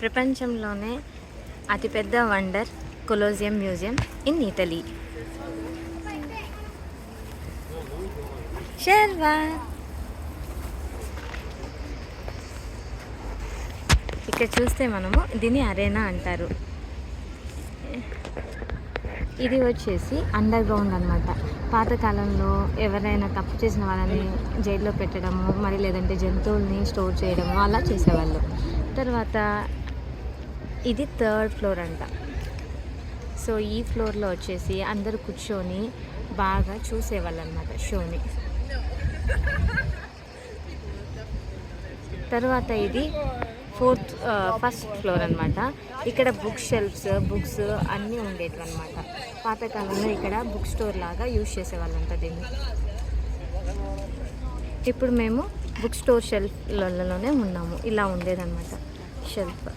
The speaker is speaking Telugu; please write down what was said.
ప్రపంచంలోనే అతిపెద్ద వండర్ కొలోజియం మ్యూజియం ఇన్ ఇటలీ. షెర్వా ఇక్కడ చూస్తే మనము దీన్ని అరేనా అంటారు. ఇది వచ్చేసి అండర్ గ్రౌండ్ అనమాట. పాతకాలంలో ఎవరైనా తప్పు చేసిన వాళ్ళని జైల్లో పెట్టడము, మరి లేదంటే జంతువుల్ని స్టోర్ చేయడము అలా చేసేవాళ్ళు. తర్వాత ఇది 3rd ఫ్లోర్ అంట. సో ఈ ఫ్లోర్లో వచ్చేసి అందరూ కూర్చొని బాగా చూసేవాళ్ళు అనమాట షోని. తర్వాత ఇది 1st ఫ్లోర్ అనమాట. ఇక్కడ బుక్స్ అన్నీ ఉండేవి అనమాట. పాతకాలంలో ఇక్కడ బుక్ స్టోర్ లాగా యూజ్ చేసేవాళ్ళంట దీన్ని. ఇప్పుడు మేము బుక్ స్టోర్ షెల్ఫ్లలోనే ఉన్నాము. ఇలా ఉండేదన్నమాట షెల్ఫ్.